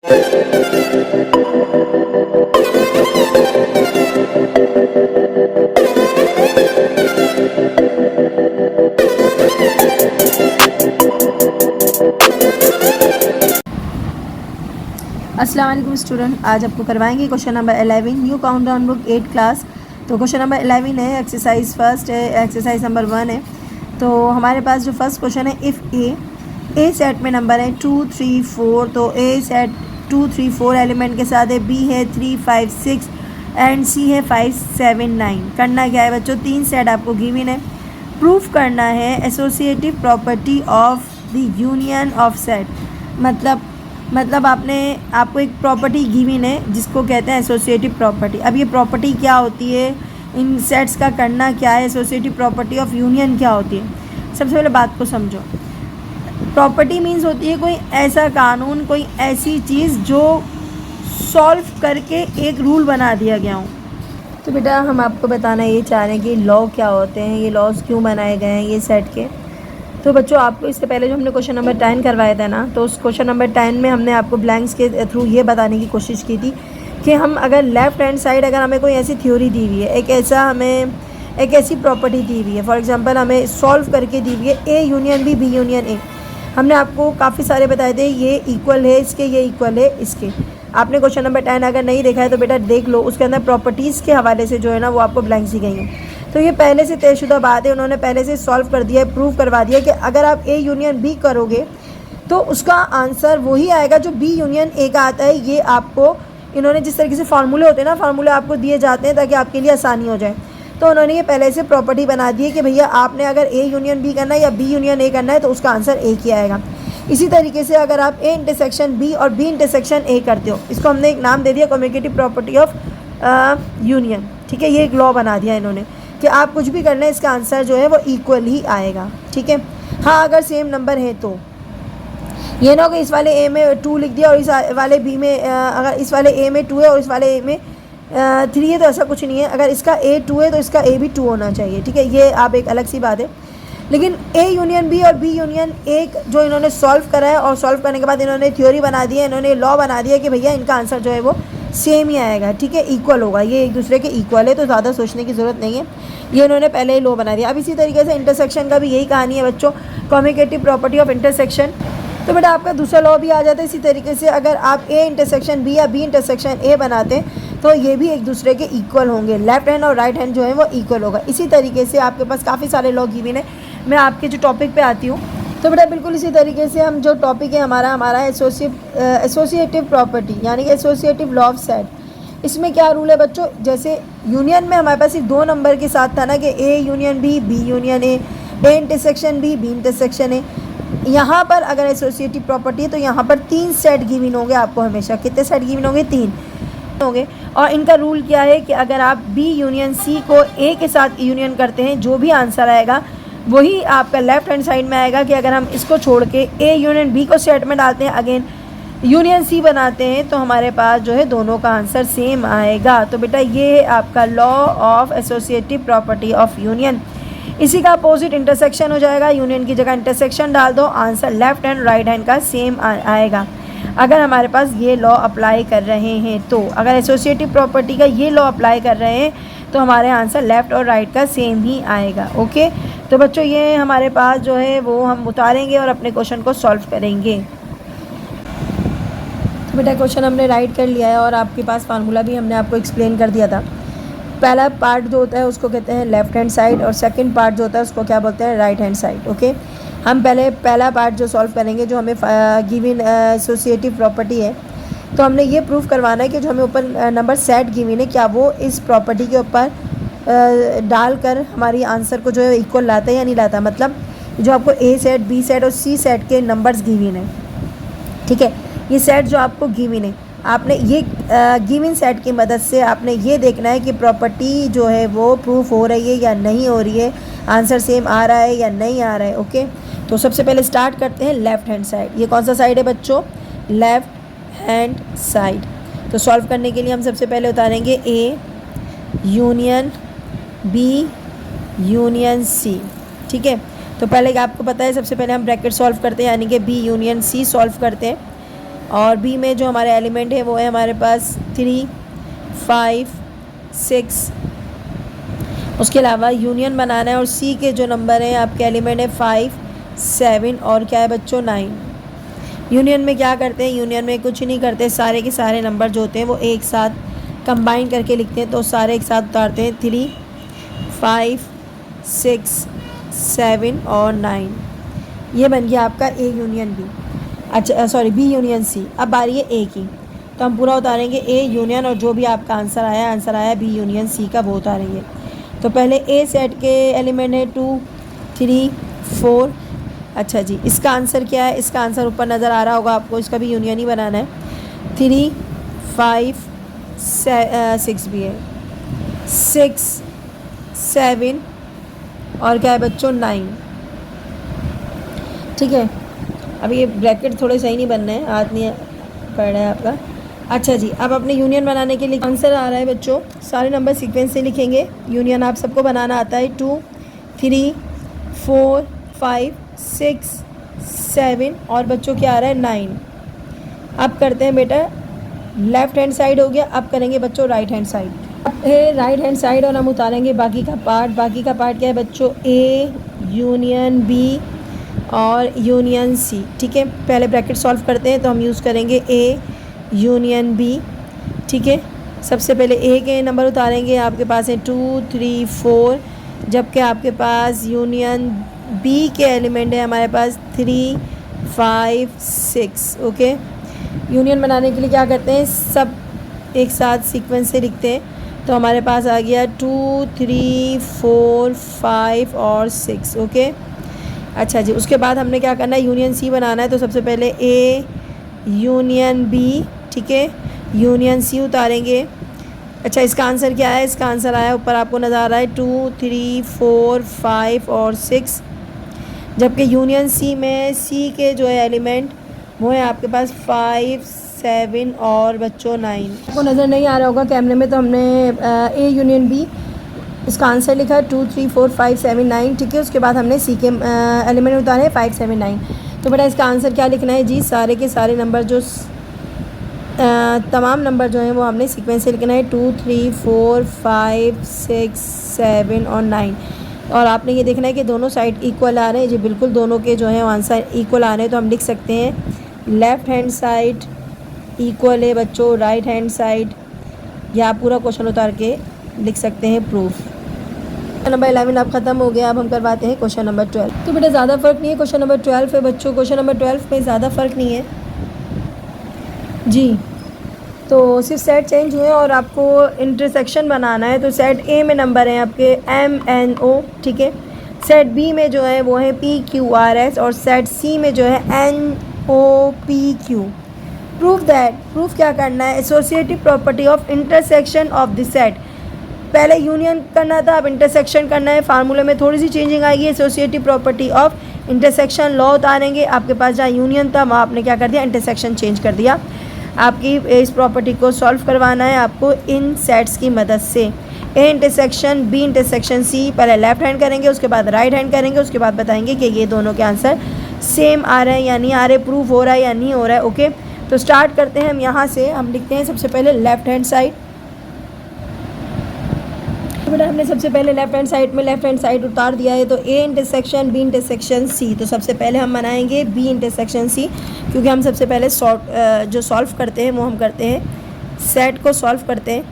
अस्सलाम वालेकुम स्टूडेंट, आज आपको करवाएंगे question number 11 new countdown book 8 class. तो क्वेश्चन नंबर 11 है, एक्सरसाइज फर्स्ट है, एक्सरसाइज नंबर 1 है। तो हमारे पास जो फर्स्ट क्वेश्चन है, इफ़ ए सेट में नंबर है 2 3 4, तो ए सेट 2 3 4 एलिमेंट के साथ है, बी है 3 5 6 एंड सी है 5 7 9। करना क्या है बच्चों, 3 सेट आपको गिवन है, प्रूफ करना है associative property of the union of set. मतलब आपको एक प्रॉपर्टी गिवन है जिसको कहते हैं एसोसिएटिव प्रॉपर्टी। अब ये प्रॉपर्टी क्या होती है, इन सेट्स का करना क्या है, एसोसिएटिव प्रॉपर्टी ऑफ यूनियन क्या होती है। सबसे पहले बात को समझो। प्रॉपर्टी मीन्स होती है कोई ऐसा कानून, कोई ऐसी चीज़ जो सॉल्व करके एक रूल बना दिया गया हो। तो बेटा हम आपको बताना ये चाह रहे हैं कि लॉ क्या होते हैं, ये लॉज क्यों बनाए गए हैं ये सेट के। तो बच्चों आपको इससे पहले जो हमने क्वेश्चन नंबर 10 करवाया था ना, तो उस क्वेश्चन नंबर 10 में हमने आपको ब्लैंक्स के थ्रू ये बताने की कोशिश की थी कि हम अगर लेफ़्ट हैंड साइड अगर हमें कोई ऐसी थ्योरी दी हुई है, एक ऐसी प्रॉपर्टी दी हुई है, फॉर एग्जांपल हमें सॉल्व करके दी हुई है A union B, B union A. हमने आपको काफ़ी सारे बताए थे, ये इक्वल है इसके, ये इक्वल है इसके। आपने क्वेश्चन नंबर 10 अगर नहीं देखा है तो बेटा देख लो, उसके अंदर प्रॉपर्टीज़ के हवाले से जो है ना वो आपको ब्लैंक्स दी गई हैं। तो ये पहले से तयशुदा बात है, उन्होंने पहले से सॉल्व कर दिया है, प्रूव करवा दिया कि अगर आप ए यूनियन बी करोगे तो उसका आंसर वही आएगा जो बी यूनियन ए का आता है। ये आपको इन्होंने जिस तरीके से फार्मूले होते हैं ना, फार्मूले आपको दिए जाते हैं ताकि आपके लिए आसानी हो जाए। तो उन्होंने ये पहले से प्रॉपर्टी बना दी है कि भैया आपने अगर ए यूनियन बी करना है या बी यूनियन ए करना है तो उसका आंसर ए ही आएगा। इसी तरीके से अगर आप ए इंटरसेक्शन बी और बी इंटरसेक्शन ए करते हो, इसको हमने एक नाम दे दिया कम्युनिकेटिव प्रॉपर्टी ऑफ यूनियन। ठीक है, ये एक लॉ बना दिया इन्होंने कि आप कुछ भी करना है इसका आंसर जो है वो इक्वल ही आएगा। ठीक है, हाँ अगर सेम नंबर है तो ये ना हो कि इस वाले ए में 2 लिख दिया और इस वाले बी में अगर इस वाले ए में 2 है और इस वाले ए में 3 है, तो ऐसा कुछ नहीं है। अगर इसका ए 2 है तो इसका ए भी 2 होना चाहिए। ठीक है, ये आप एक अलग सी बात है। लेकिन ए यूनियन बी और बी यूनियन एक जो इन्होंने सॉल्व करा है और सॉल्व करने के बाद इन्होंने थ्योरी बना दी है, इन्होंने लॉ बना दिया कि भैया इनका आंसर जो है वो सेम ही आएगा। ठीक है, इक्वल होगा, ये एक दूसरे के इक्वल है, तो ज़्यादा सोचने की ज़रूरत नहीं है, ये इन्होंने पहले ही लॉ बना दिया। अब इसी तरीके से इंटरसेक्शन का भी यही कहानी है बच्चों, कम्युनिकेटिव प्रॉपर्टी ऑफ इंटरसेक्शन। तो बेटा आपका दूसरा लॉ भी आ जाता है इसी तरीके से, अगर आप ए इंटरसेक्शन बी या बी इंटरसेक्शन ए बनाते हैं तो ये भी एक दूसरे के इक्वल होंगे, लेफ्ट हैंड और राइट हैंड जो है वो इक्वल होगा। इसी तरीके से आपके पास काफ़ी सारे लॉ गिवन है। मैं आपके जो टॉपिक पे आती हूँ, तो बेटा बिल्कुल इसी तरीके से हम जो टॉपिक है हमारा एसोसिएटिव प्रॉपर्टी यानी कि एसोसिएटिव लॉ ऑफ सेट। इसमें क्या रूल है बच्चों, जैसे यूनियन में हमारे पास सिर्फ 2 नंबर के साथ था ना कि A union B, B union A, A intersection B, B intersection A. यहाँ पर अगर एसोसिएटिव प्रॉपर्टी है तो यहाँ पर 3 सेट गिवन होंगे आपको हमेशा। कितने सेट गिवन होंगे? 3 होंगे। और इनका रूल क्या है कि अगर आप बी यूनियन सी को ए के साथ यूनियन करते हैं, जो भी आंसर आएगा वही आपका लेफ्ट हैंड साइड में आएगा। कि अगर हम इसको छोड़ के ए यूनियन बी को सेट में डालते हैं, अगेन यूनियन सी बनाते हैं, तो हमारे पास जो है दोनों का आंसर सेम आएगा। तो बेटा ये है आपका law of associative property of union. इसी का अपोजिट इंटरसेक्शन हो जाएगा, यूनियन की जगह इंटरसेक्शन डाल दो, answer left hand right hand का सेम आएगा अगर हमारे पास ये लॉ अप्लाई कर रहे हैं। तो अगर एसोसिएटिव प्रॉपर्टी का ये लॉ अप्लाई कर रहे हैं तो हमारे आंसर लेफ़्ट और राइट का सेम ही आएगा। ओके, तो बच्चों ये हमारे पास जो है वो हम उतारेंगे और अपने क्वेश्चन को सॉल्व करेंगे। तो बेटा क्वेश्चन हमने राइट कर लिया है और आपके पास फार्मूला भी हमने आपको एक्सप्लेन कर दिया था। पहला पार्ट जो होता है उसको कहते हैं लेफ़्ट हैंड साइड और सेकंड पार्ट जो होता है उसको क्या बोलते हैं? Right hand side. ओके, हम पहला पार्ट जो सॉल्व करेंगे, जो हमें गिवन एसोसिएटिव प्रॉपर्टी है, तो हमने ये प्रूव करवाना है कि जो हमें ऊपर नंबर सेट गिवन है क्या वो इस प्रॉपर्टी के ऊपर डालकर हमारी आंसर को जो है इक्वल लाता है या नहीं लाता। मतलब जो आपको ए सेट, बी सेट और सी सेट के नंबर्स गिवन है, ठीक है, ये सेट जो आपको गिवन है, आपने ये गिवन सेट की मदद से आपने ये देखना है कि प्रॉपर्टी जो है वो प्रूफ हो रही है या नहीं हो रही है, आंसर सेम आ रहा है या नहीं आ रहा है। ओके, तो सबसे पहले स्टार्ट करते हैं लेफ़्ट हैंड साइड। ये कौन सा साइड है बच्चों? Left hand side. तो सॉल्व करने के लिए हम सबसे पहले उतारेंगे A union B union C. ठीक है, तो पहले आपको पता है सबसे पहले हम ब्रैकेट सॉल्व करते हैं, यानी कि बी यूनियन सी सॉल्व करते हैं। और बी में जो हमारे एलिमेंट है वो है हमारे पास 3, 5, 6। उसके अलावा यूनियन बनाना है और सी के जो नंबर हैं आपके एलिमेंट है 5, 7 और क्या है बच्चों 9। यूनियन में क्या करते हैं, यूनियन में कुछ नहीं करते, सारे के सारे नंबर जो होते हैं वो एक साथ कंबाइन करके लिखते हैं। तो सारे एक साथ उतारते हैं 3, 5, 6, 7 और 9। ये बन गया आपका ए यूनियन बी, अच्छा सॉरी बी यूनियन सी। अब बारी है ए की, तो हम पूरा उतारेंगे ए यूनियन और जो भी आपका आंसर आया बी यूनियन सी का वो उतारेंगे। तो पहले ए सेट के एलिमेंट है 2, 3, 4। अच्छा जी, इसका आंसर क्या है, इसका आंसर ऊपर नज़र आ रहा होगा आपको, इसका भी यूनियन ही बनाना है। 3, 5, 6 भी है, 6, 7 और क्या है बच्चों 9। ठीक है, अब ये ब्रैकेट थोड़े सही नहीं बनने हैं, हाथ नहीं पड़ रहा है आपका। अच्छा जी, अब अपने यूनियन बनाने के लिए आंसर आ रहा है बच्चों, सारे नंबर सीक्वेंस से लिखेंगे। यूनियन आप सबको बनाना आता है, 2, 3, 4, 5, 6, 7 और बच्चों क्या आ रहा है 9। अब करते हैं बेटा, लेफ़्ट हैंड साइड हो गया, अब करेंगे बच्चों राइट हैंड साइड। अब है राइट हैंड साइड और हम उतारेंगे बाकी का पार्ट। बाकी का पार्ट क्या है बच्चों, ए यूनियन बी और यूनियन सी। ठीक है, पहले ब्रैकेट सॉल्व करते हैं, तो हम यूज़ करेंगे ए यूनियन बी। ठीक है, सबसे पहले ए के नंबर उतारेंगे, आपके पास है 2, 3, 4, जबकि आपके पास यूनियन बी के एलिमेंट है हमारे पास 3, 5, 6। ओके, यूनियन बनाने के लिए क्या करते हैं, सब एक साथ सीक्वेंस से लिखते हैं। तो हमारे पास आ गया 2, 3, 4, 5 और 6। ओके, अच्छा जी, उसके बाद हमने क्या करना है, यूनियन सी बनाना है। तो सबसे पहले ए यूनियन बी, ठीक है, यूनियन सी उतारेंगे। अच्छा, इसका आंसर क्या है, इसका आंसर आया ऊपर आपको नज़र आ रहा है 2, 3, 4, 5 और 6, जबकि यूनियन सी में सी के जो है एलिमेंट वो है आपके पास 5, 7 और बच्चों 9। आपको नज़र नहीं आ रहा होगा कैमरे में, तो हमने ए यूनियन बी इसका आंसर लिखा है 2, 3, 4, 5, 7, 9। ठीक है, उसके बाद हमने सी के एलिमेंट उतारे 5, 7, 9। तो बेटा इसका आंसर क्या लिखना है जी, सारे के सारे नंबर जो तमाम नंबर जो हैं वो हमने सीक्वेंस से लिखना है 2, 3, 4, 5, 6, 7 और 9। और आपने ये देखना है कि दोनों साइड इक्वल आ रहे हैं जी, बिल्कुल दोनों के जो हैं आंसर इक्वल आ रहे हैं। तो हम लिख सकते हैं लेफ़्ट हैंड साइड इक्वल है बच्चों राइट हैंड साइड, या आप पूरा क्वेश्चन उतार के लिख सकते हैं प्रूफ। क्वेश्चन नंबर 11 अब ख़त्म हो गया, अब हम करवाते हैं क्वेश्चन नंबर 12। तो बेटा ज़्यादा फ़र्क नहीं है, क्वेश्चन नंबर 12 है बच्चों, क्वेश्चन नंबर 12 में ज़्यादा फ़र्क नहीं है जी। तो सिर्फ सेट चेंज हुए और आपको इंटरसेक्शन बनाना है। तो सेट ए में नंबर हैं आपके MNO, ठीक है, सेट बी में जो है वो है PQRS और सेट सी में जो है NOPQ। प्रूफ दैट, प्रूफ क्या करना है, associative property of intersection of the set. पहले यूनियन करना था, अब इंटरसेक्शन करना है। फार्मूले में थोड़ी सी चेंजिंग आएगी, associative property of intersection law उतारेंगे। आपके पास जहाँ यूनियन था वहाँ आपने क्या कर दिया, इंटरसेक्शन चेंज कर दिया। आपकी इस प्रॉपर्टी को सॉल्व करवाना है आपको इन सेट्स की मदद से। A intersection B intersection C, पहले लेफ्ट हैंड करेंगे, उसके बाद राइट हैंड करेंगे, उसके बाद बताएंगे कि ये दोनों के आंसर सेम आ रहे हैं या नहीं आ रहे, प्रूफ हो रहा है या नहीं हो रहा है। ओके, तो स्टार्ट करते हैं हम यहाँ से। हम लिखते हैं सबसे पहले लेफ्ट हैंड साइड। बेटा हमने सबसे पहले लेफ्ट हैंड साइड उतार दिया है। तो A intersection B intersection C, तो सबसे पहले हम बनाएंगे बी इंटरसेक्शन सी, क्योंकि हम सबसे पहले जो सॉल्व करते हैं वो हम करते हैं सेट को सॉल्व करते हैं।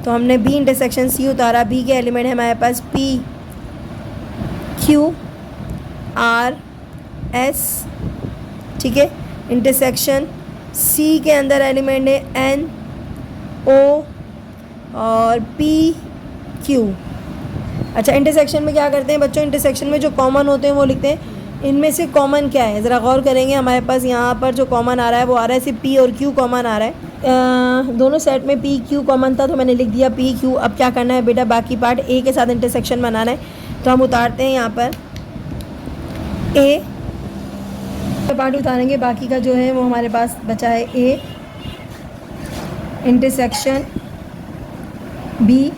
तो हमने बी इंटरसेक्शन सी उतारा। बी के एलिमेंट है हमारे पास PQRS, ठीक है, इंटरसेक्शन सी के अंदर एलिमेंट है NO और PQ। अच्छा, इंटरसेक्शन में क्या करते हैं बच्चों, इंटरसेक्शन में जो कॉमन होते हैं वो लिखते हैं। इनमें से कॉमन क्या है ज़रा गौर करेंगे। हमारे पास यहाँ पर जो कॉमन आ रहा है वो आ रहा है सिर्फ P और Q कॉमन आ रहा है। दोनों सेट में PQ कॉमन था तो मैंने लिख दिया PQ। अब क्या करना है बेटा, बाकी पार्ट A के साथ इंटरसेक्शन बनाना है। तो हम उतारते हैं यहाँ पर A पार्ट उतारेंगे, बाकी का जो है वो हमारे पास बचा है A intersection B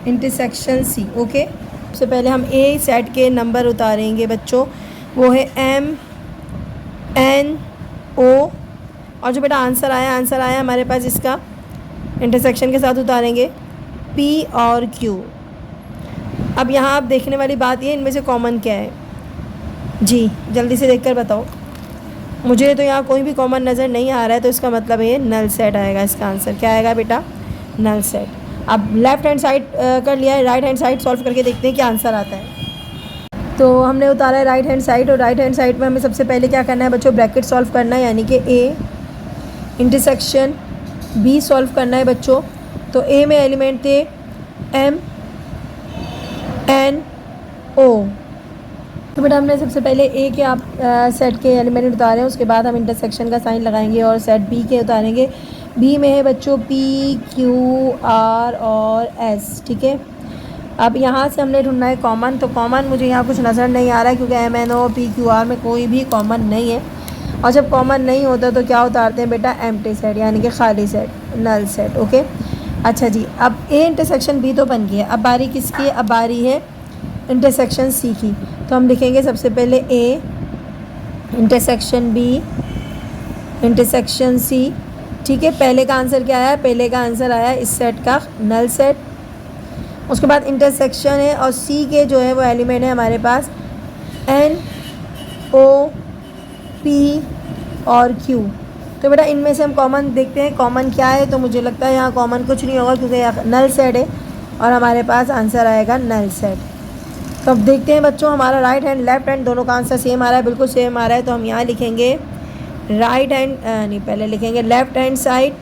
intersection C। Okay, सबसे पहले हम A सेट के नंबर उतारेंगे बच्चों, वो है MNO और जो बेटा आंसर आया हमारे पास, इसका इंटरसेक्शन के साथ उतारेंगे P और Q। अब यहाँ आप देखने वाली बात ये, इनमें से कॉमन क्या है जी, जल्दी से देखकर बताओ। मुझे तो यहाँ कोई भी कॉमन नज़र नहीं आ रहा है, तो इसका मतलब ये नल सेट आएगा। इसका आंसर क्या आएगा बेटा? Null set. अब लेफ़्ट हैंड साइड कर लिया है, राइट हैंड साइड सॉल्व करके देखते हैं क्या आंसर आता है। तो हमने उतारा है राइट हैंड साइड, और राइट हैंड साइड में हमें सबसे पहले क्या करना है बच्चों? ब्रैकेट सॉल्व करना है, यानी कि A इंटरसेक्शन B सॉल्व करना है बच्चों। तो A में एलिमेंट थे M N O। तो बेटा हमने सबसे पहले A के आप सेट के एलिमेंट उतारे हैं, उसके बाद हम इंटरसेक्शन का साइन लगाएंगे और सेट B के उतारेंगे। B में है बच्चों P Q R और S, ठीक है। अब यहाँ से हमने ढूंढना है कॉमन, तो कॉमन मुझे यहाँ कुछ नज़र नहीं आ रहा है, क्योंकि M N O P Q R में कोई भी कॉमन नहीं है। और जब कॉमन नहीं होता तो क्या उतारते हैं बेटा? एम्प्टी सेट, यानी कि खाली सेट, नल सेट, ओके। अच्छा जी, अब A इंटरसेक्शन B तो बन गया, अब बारी किसकी है? अब बारी है इंटरसेक्शन C की। तो हम लिखेंगे सबसे पहले A intersection B intersection C, ठीक है। पहले का आंसर क्या आया? पहले का आंसर आया इस सेट का नल सेट। उसके बाद इंटरसेक्शन है, और C के जो है वो एलिमेंट है हमारे पास N O P और Q। तो बेटा इनमें से हम कॉमन देखते हैं कॉमन क्या है। तो मुझे लगता है यहाँ कॉमन कुछ नहीं होगा, क्योंकि यहाँ नल सेट है और हमारे पास आंसर आएगा नल सेट। तो अब देखते हैं बच्चों, हमारा राइट हैंड लेफ्ट हैंड दोनों का आंसर सेम आ रहा है, बिल्कुल सेम आ रहा है। तो हम यहाँ लिखेंगे राइट हैंड नहीं, पहले लिखेंगे लेफ्ट हैंड साइड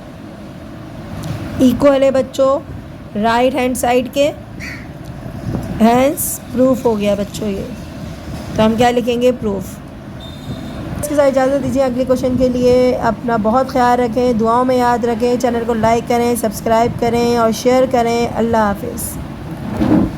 इक्वल है बच्चों राइट हैंड साइड के, हैंस प्रूफ हो गया बच्चों ये। तो हम क्या लिखेंगे? प्रूफ। इसके साथ इजाज़त दीजिए, अगले क्वेश्चन के लिए अपना बहुत ख्याल रखें, दुआओं में याद रखें, चैनल को लाइक करें, सब्सक्राइब करें और शेयर करें। अल्लाह हाफिज़।